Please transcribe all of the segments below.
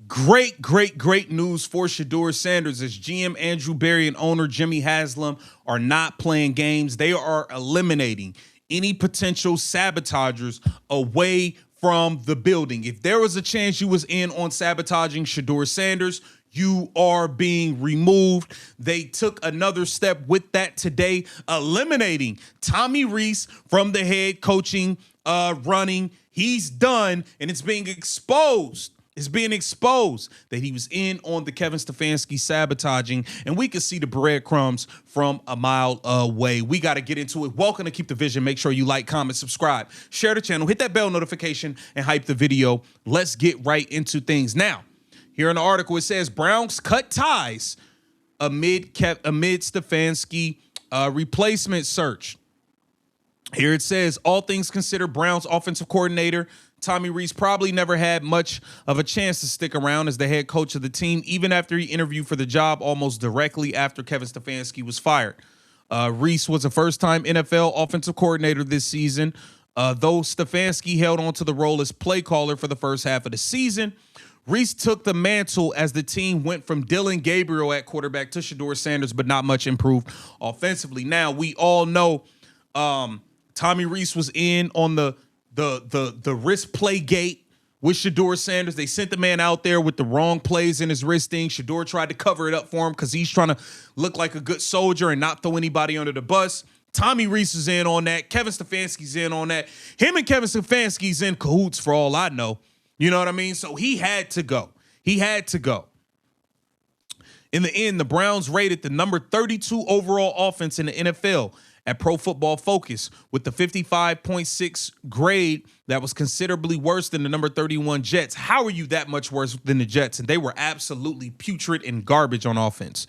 Great news for Shedeur Sanders as GM Andrew Berry and owner Jimmy Haslam are not playing games. They are eliminating any potential sabotagers away from the building. If there was a chance you was in on sabotaging Shedeur Sanders, you are being removed. They took another step with that today, eliminating Tommy Rees from the head coaching running. He's done, and it's being exposed. It's being exposed that he was in on the Kevin Stefanski sabotaging, and we can see the breadcrumbs from a mile away. We got to get into it. Welcome to Keep the Vision. Make sure you like, comment, subscribe, share the channel, hit that bell notification, and hype the video. Let's get right into things. Now, here in the article, it says Browns cut ties amid Stefanski replacement search. Here it says, all things considered, Browns offensive coordinator Tommy Rees probably never had much of a chance to stick around as the head coach of the team, even after he interviewed for the job almost directly after Kevin Stefanski was fired. Rees was a first-time NFL offensive coordinator this season, though Stefanski held on to the role as play caller for the first half of the season. Rees took the mantle as the team went from Dylan Gabriel at quarterback to Shedeur Sanders, but not much improved offensively. Now, we all know Tommy Rees was in on the wrist play gate with Shedeur Sanders. They sent the man out there with the wrong plays in his wristing. Shedeur tried to cover it up for him because he's trying to look like a good soldier and not throw anybody under the bus. Tommy Rees is in on that. Kevin Stefanski's in on that. Him and Kevin Stefanski's in cahoots for all I know. You know what I mean? So he had to go. He had to go. In the end, the Browns rated the number 32 overall offense in the NFL at Pro Football Focus with the 55.6 grade that was considerably worse than the number 31 Jets. How are you that much worse than the Jets? And they were absolutely putrid and garbage on offense.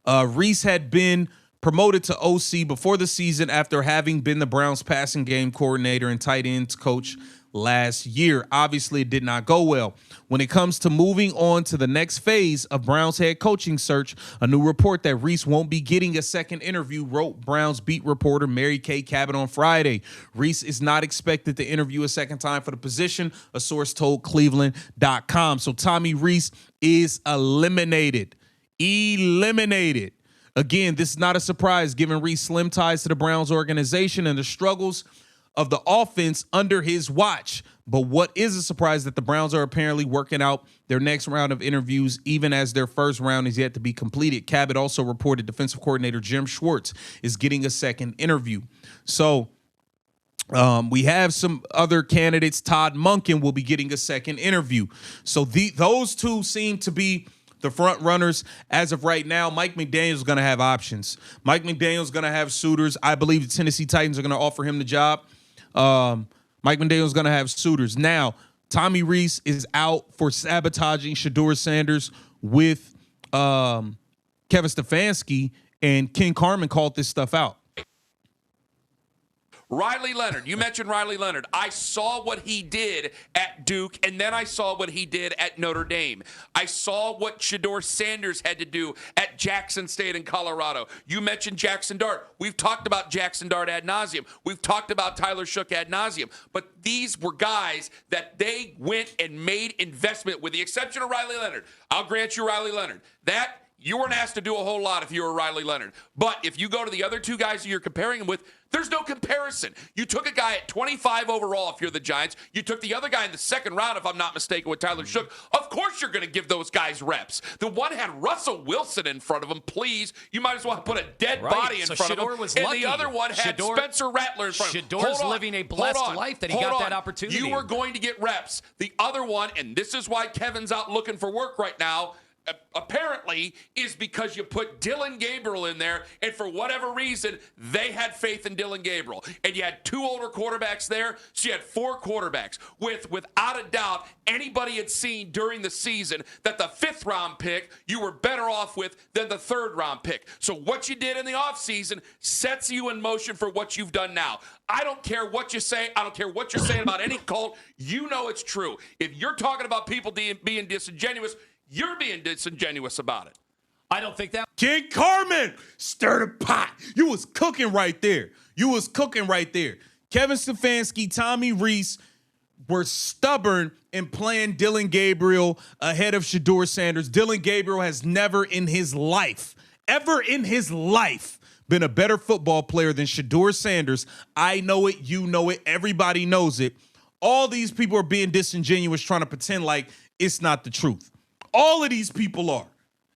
Reese had been promoted to OC before the season after having been the Browns passing game coordinator and tight ends coach last year. Obviously, it did not go well. When it comes to moving on to the next phase of Browns head coaching search, a new report that Rees won't be getting a second interview, wrote Browns beat reporter Mary Kay Cabot on Friday. Rees is not expected to interview a second time for the position, a source told Cleveland.com. So Tommy Rees is eliminated. Eliminated. Again, this is not a surprise given Rees' slim ties to the Browns organization and the struggles of the offense under his watch. But what is a surprise that the Browns are apparently working out their next round of interviews, even as their first round is yet to be completed. Cabot also reported defensive coordinator Jim Schwartz is getting a second interview. So we have some other candidates. Todd Monken will be getting a second interview. So those two seem to be the front runners as of right now. Mike McDaniels is going to have options. Mike McDaniels is going to have suitors. I believe the Tennessee Titans are going to offer him the job. Mike McDaniels is going to have suitors. Now, Tommy Rees is out for sabotaging Shedeur Sanders with Kevin Stefanski, and Ken Carman called this stuff out. Riley Leonard, you mentioned Riley Leonard. I saw what he did at Duke, and then I saw what he did at Notre Dame. I saw what Shedeur Sanders had to do at Jackson State in Colorado. You mentioned Jackson Dart. We've talked about Jackson Dart ad nauseum. We've talked about Tyler Shook ad nauseum. But these were guys that they went and made investment, with the exception of Riley Leonard. I'll grant you Riley Leonard. That you weren't asked to do a whole lot if you were Riley Leonard. But if you go to the other two guys that you're comparing him with, there's no comparison. You took a guy at 25 overall if you're the Giants. You took the other guy in the second round, if I'm not mistaken, with Tyler Shook. Of course you're going to give those guys reps. The one had Russell Wilson in front of him. Please, you might as well put a dead body in front of him. And lucky. The other one had Spencer Rattler in front of him. Shedeur's living a blessed life that he got that opportunity. You were going to get reps. The other one, and this is why Kevin's out looking for work right now, apparently, is because you put Dylan Gabriel in there, and for whatever reason, they had faith in Dylan Gabriel. And you had two older quarterbacks there, so you had four quarterbacks. Without a doubt, anybody had seen during the season that the fifth-round pick you were better off with than the third-round pick. So what you did in the offseason sets you in motion for what you've done now. I don't care what you say. I don't care what you're saying about any cult. You know it's true. If you're talking about people being disingenuous, you're being disingenuous about it. I don't think that. King Carman, stir the pot. You was cooking right there. You was cooking right there. Kevin Stefanski, Tommy Rees, were stubborn in playing Dillon Gabriel ahead of Shedeur Sanders. Dillon Gabriel has never in his life, ever in his life, been a better football player than Shedeur Sanders. I know it, you know it, everybody knows it. All these people are being disingenuous, trying to pretend like it's not the truth. All of these people are.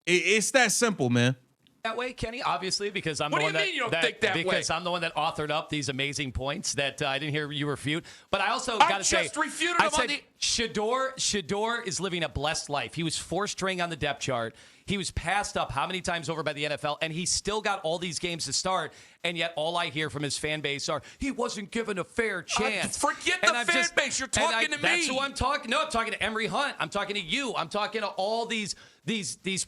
It's that simple, man. That way, Kenny, obviously, because I'm What the do one you mean you don't think that way? Because I'm the one that authored up these amazing points that I didn't hear you refute. But I also got to say, refuted him on the Shedeur is living a blessed life. He was fourth string on the depth chart. He was passed up how many times over by the NFL, and he still got all these games to start. And yet, all I hear from his fan base are he wasn't given a fair chance. Forget the fan base. You're talking to me. That's who I'm talking. No, I'm talking to Emory Hunt. I'm talking to you. I'm talking to all these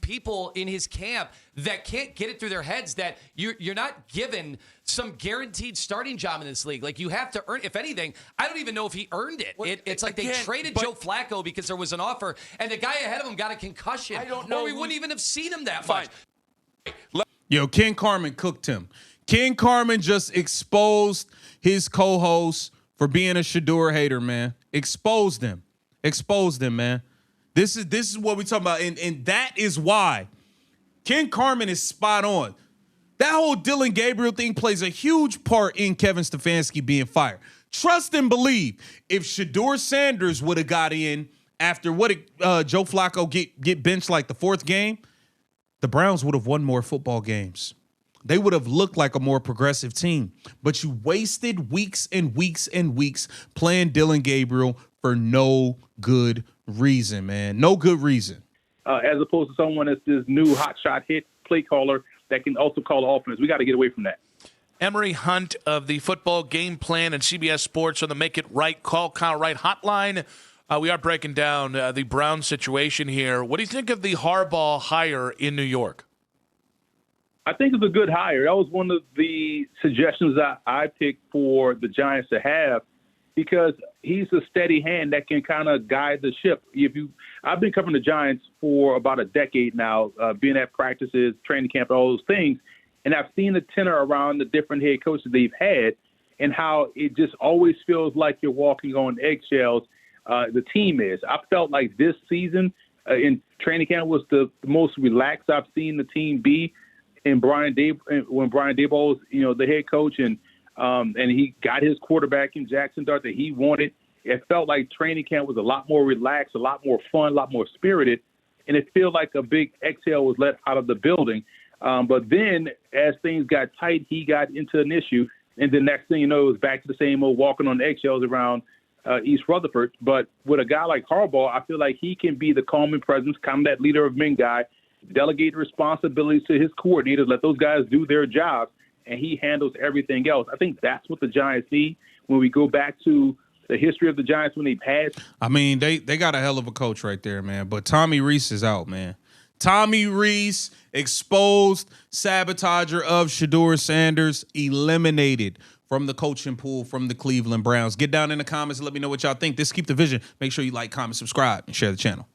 people in his camp that can't get it through their heads that you're not given some guaranteed starting job in this league. Like, you have to earn. If anything, I don't even know if he earned it. It's like they traded Joe Flacco because there was an offer, and the guy ahead of him got a concussion. I don't know. Or we wouldn't even have seen him that much. Yo, Ken Carman cooked him. Ken Carman just exposed his co-host for being a Shedeur hater, man. Exposed him, man. This is what we talking about, and that is why Ken Carman is spot on. That whole Dillon Gabriel thing plays a huge part in Kevin Stefanski being fired. Trust and believe, if Shedeur Sanders would have got in after Joe Flacco get benched like the fourth game, the Browns would have won more football games. They would have looked like a more progressive team. But you wasted weeks and weeks and weeks playing Dillon Gabriel for no good reason, man. No good reason. As opposed to someone that's this new hotshot hit play caller that can also call offense. We got to get away from that. Emory Hunt of the Football Game Plan and CBS Sports on the Make It Right, Call Kyle Wright hotline. We are breaking down the Brown situation here. What do you think of the Harbaugh hire in New York? I think it's a good hire. That was one of the suggestions that I picked for the Giants to have, because he's a steady hand that can kind of guide the ship. I've been covering the Giants for about a decade now, being at practices, training camp, all those things, and I've seen the tenor around the different head coaches they've had and how it just always feels like you're walking on eggshells. The team is. I felt like this season in training camp was the most relaxed I've seen the team be. And when Brian Daboll was, the head coach, and he got his quarterback in Jackson Dart that he wanted, it felt like training camp was a lot more relaxed, a lot more fun, a lot more spirited, and it felt like a big exhale was let out of the building. But then, as things got tight, he got into an issue, and the next thing you know, it was back to the same old walking on eggshells around East Rutherford. But with a guy like Harbaugh, I feel like he can be the calming presence, kind of that leader of men guy. Delegate responsibilities to his coordinators, let those guys do their jobs, and he handles everything else. I think that's what the Giants need when we go back to the history of the Giants when they've had. I mean, they got a hell of a coach right there, man. But Tommy Rees is out, man. Tommy Rees, exposed sabotager of Shedeur Sanders, eliminated from the coaching pool from the Cleveland Browns. Get down in the comments and let me know what y'all think. This Keep the Vision. Make sure you like, comment, subscribe, and share the channel.